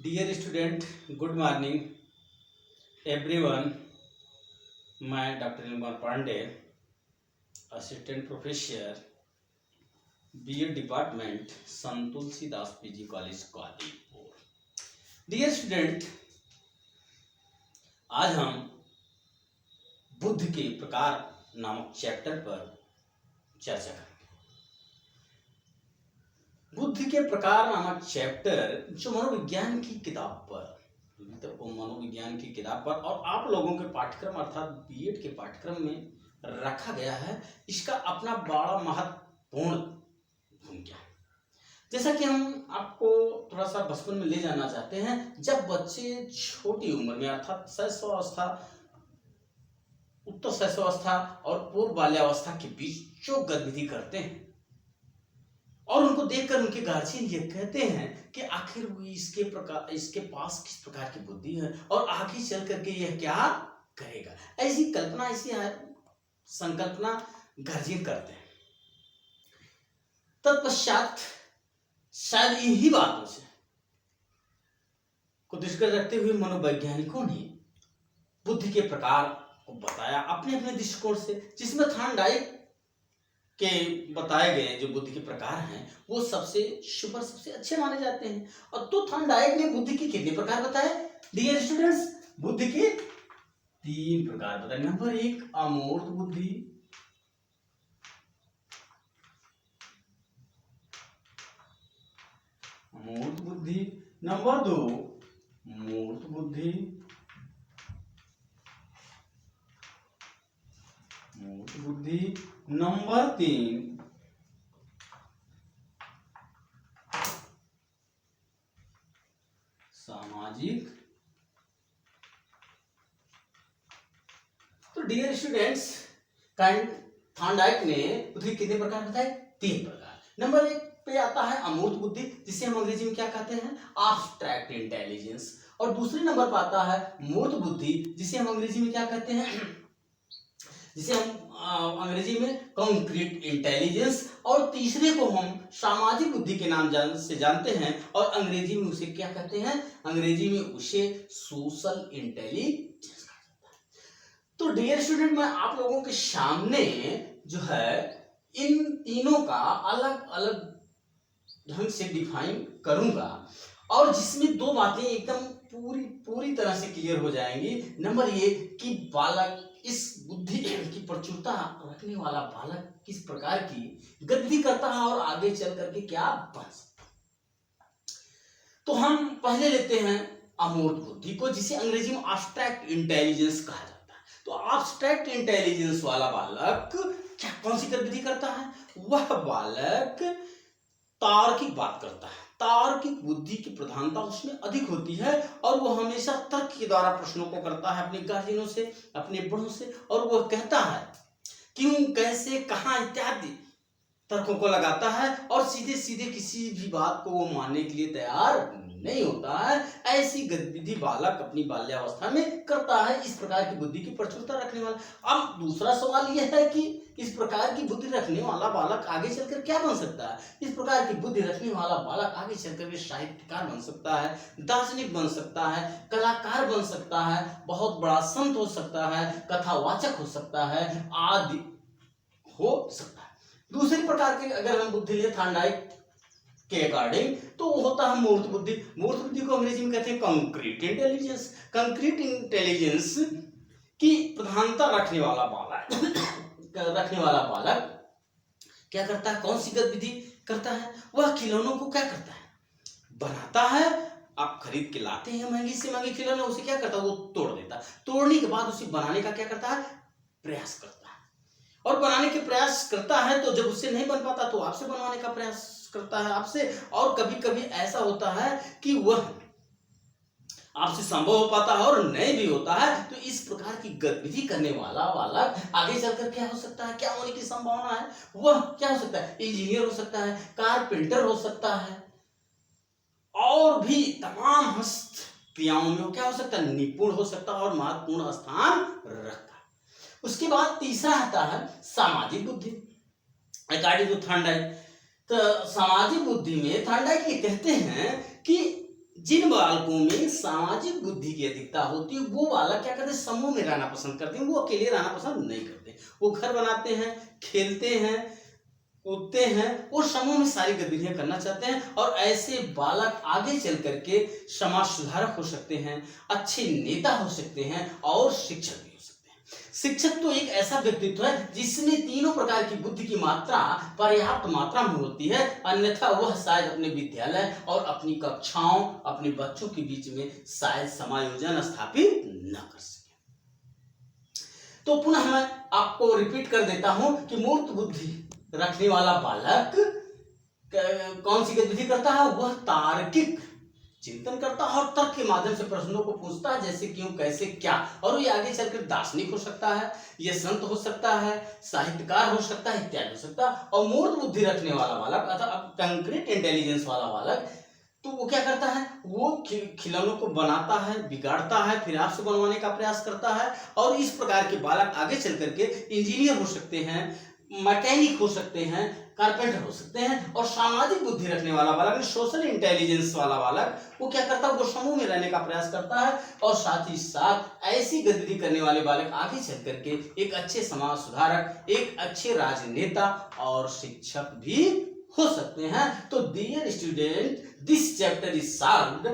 Dear student, good morning everyone. मैं doctor Neelkamal Pandey, assistant professor BEd department, Sant Tulsidas PG college Kadipur. Dear student, आज हम बुद्ध के प्रकार नामक चैप्टर पर चर्चा करेंगे। बुद्ध के प्रकार नामक चैप्टर जो मनोविज्ञान की किताब पर मनोविज्ञान की किताब पर और आप लोगों के पाठ्यक्रम अर्थात बीएड के पाठ्यक्रम में रखा गया है, इसका अपना बड़ा महत्वपूर्ण भूमिका है। जैसा कि हम आपको थोड़ा सा बचपन में ले जाना चाहते हैं, जब बच्चे छोटी उम्र में अर्थात शैशवावस्था, उत्तर शैशवावस्था और पूर्व बाल्यावस्था के बीच जो गतिविधि करते हैं और उनको देखकर उनके गार्जियन ये कहते हैं कि आखिर वो इसके पास किस प्रकार की बुद्धि है और आगे चल करके यह क्या करेगा, ऐसी कल्पना, ऐसी संकल्पना गार्जियन करते हैं। तत्पश्चात शायद इन्हीं बातों से को दृष्टिगत रखते हुए मनोवैज्ञानिकों ने बुद्धि के प्रकार को बताया अपने अपने दृष्टिकोण से, जिसमें थॉर्नडाइक के बताए गए जो बुद्धि के प्रकार हैं वो सबसे अच्छे माने जाते हैं। और तो थॉर्नडाइक ने बुद्धि के कितने प्रकार बताए डियर स्टूडेंट्स? बुद्धि के 3 प्रकार बताए। नंबर 1 अमूर्त बुद्धि, नंबर 2 मूर्त बुद्धि, नंबर 3 सामाजिक। तो डियर स्टूडेंट्स, थॉर्नडाइक ने बुद्धि कितने प्रकार बताए? 3 प्रकार। नंबर 1 पे आता है अमूर्त बुद्धि, जिसे हम अंग्रेजी में क्या कहते हैं? Abstract intelligence. और दूसरे नंबर पर आता है मूर्त बुद्धि, जिसे हम अंग्रेजी में क्या कहते हैं? जिसे हम अंग्रेजी में कॉन्क्रीट इंटेलिजेंस। और तीसरे को हम सामाजिक बुद्धि के नाम से जानते हैं और अंग्रेजी में उसे क्या कहते हैं? अंग्रेजी में उसे सोशल इंटेलिजेंस कहा जाता है। तो डियर स्टूडेंट, मैं आप लोगों के सामने जो है इन तीनों का अलग अलग ढंग से डिफाइन करूंगा और जिसमें 2 बातें एकदम पूरी तरह से क्लियर हो जाएंगी। नंबर 1 कि बालक, इस बुद्धि की प्रचुरता रखने वाला बालक किस प्रकार की गतिविधि करता है और आगे चल करके क्या बन सकता है। तो हम पहले लेते हैं अमूर्त बुद्धि को, जिसे अंग्रेजी में एब्स्ट्रैक्ट इंटेलिजेंस कहा जाता है। तो एब्स्ट्रैक्ट इंटेलिजेंस वाला बालक क्या कौन सी गतिविधि करता है? वह बालक तार्किक बात करता है, तार्किक बुद्धि की प्रधानता उसमें अधिक होती है और वो हमेशा तर्क के द्वारा प्रश्नों को करता है अपने गार्जियनों से, अपने बड़ों से, और वो कहता है क्यों, कैसे, कहां इत्यादि तर्कों को लगाता है और सीधे सीधे किसी भी बात को वो मानने के लिए तैयार नहीं होता है। ऐसी गतिविधि बालक अपनी बाल्यावस्था में करता है, इस प्रकार की बुद्धि की प्रचुरता रखने वाला। अब दूसरा सवाल यह है कि इस प्रकार की बुद्धि रखने वाला बालक आगे चलकर क्या बन सकता है? इस प्रकार की बुद्धि रखने वाला बालक आगे चलकर साहित्यकार बन सकता है, दार्शनिक बन सकता है, कलाकार बन सकता है, बहुत बड़ा संत हो सकता है, कथावाचक हो सकता है, आदि हो सकता है। दूसरी प्रकार की अगर हम बुद्धि ले थॉर्नडाइक के अकॉर्डिंग, तो वो होता है मूर्त बुद्धि। मूर्त बुद्धि को अंग्रेजी में कहते हैं कॉन्क्रीट इंटेलिजेंस। कॉन्क्रीट इंटेलिजेंस की प्रधानता रखने वाला बालक क्या करता है? कौन सी गतिविधि करता है? वह खिलौनों को क्या करता है? बनाता है। आप खरीद के लाते हैं महंगी से महंगी खिलौने, उसे क्या करता है? वो तोड़ देता है। तोड़ने के बाद उसे बनाने का क्या करता है? प्रयास करता है। और बनाने के प्रयास करता है तो जब उससे नहीं बन पाता तो आपसे बनवाने का प्रयास करता है आपसे। और कभी कभी ऐसा होता है कि वह आपसे संभव हो पाता है और नहीं भी होता है। तो इस प्रकार की गतिविधि करने वाला बालक आगे चलकर क्या हो सकता है, क्या होने की संभावना है? वह क्या हो सकता है? इंजीनियर हो सकता है, कारपेंटर हो सकता है, और भी तमाम हस्त क्रियाओं में क्या हो सकता है? निपुण हो सकता है और महत्वपूर्ण स्थान रखता है। उसके बाद तीसरा आता है सामाजिक बुद्धि अकॉर्डिंग टू थॉर्नडाइक। तो सामाजिक बुद्धि में थॉर्नडाइक ये कहते हैं कि जिन बालकों में सामाजिक बुद्धि की अधिकता होती है वो बालक क्या करते हैं, समूह में रहना पसंद करते हैं, वो अकेले रहना पसंद नहीं करते। वो घर बनाते हैं, खेलते हैं, कूदते हैं और समूह में सारी गतिविधियां करना चाहते हैं। और ऐसे बालक आगे चल करके समाज सुधारक हो सकते हैं, अच्छे नेता हो सकते हैं और शिक्षक भी हो सकते हैं। शिक्षक तो एक ऐसा व्यक्तित्व है जिसमें तीनों प्रकार की बुद्धि की मात्रा पर्याप्त मात्रा में होती है, अन्यथा वह शायद अपने विद्यालय और अपनी कक्षाओं, अपने बच्चों के बीच में शायद समायोजन स्थापित न कर सके। तो पुनः मैं आपको रिपीट कर देता हूं कि मूर्त बुद्धि रखने वाला बालक कौन सी गतिविधि करता है, वह तार्किक चिंतन करता है और तर्क के माध्यम से प्रश्नों को पूछता है, जैसे क्यों, कैसे, क्या। और ये आगे चलकर दार्शनिक हो सकता है, ये संत हो सकता है, साहित्यकार हो सकता है, इत्यादि हो सकता है। और मूर्त बुद्धि रखने वाला बालक अर्थात कंक्रीट इंटेलिजेंस वाला बालक, तो वो क्या करता है, वो खिलौनों को बनाता है, बिगाड़ता है, फिर आपसे बनवाने का प्रयास करता है। और इस प्रकार के बालक आगे चल करके इंजीनियर हो सकते हैं, मैकेनिक हो सकते हैं, कारपेंटर हो सकते हैं। और सामाजिक बुद्धि रखने वाला बालक, सोशल इंटेलिजेंस वाला बालक, वो क्या करता है, वो समूह में रहने का प्रयास करता है और साथ ही साथ ऐसी गतिविधि करने वाले बालक आगे चल करके एक अच्छे समाज सुधारक, एक अच्छे राजनेता और शिक्षक भी हो सकते हैं। तो dear student, this chapter is solved.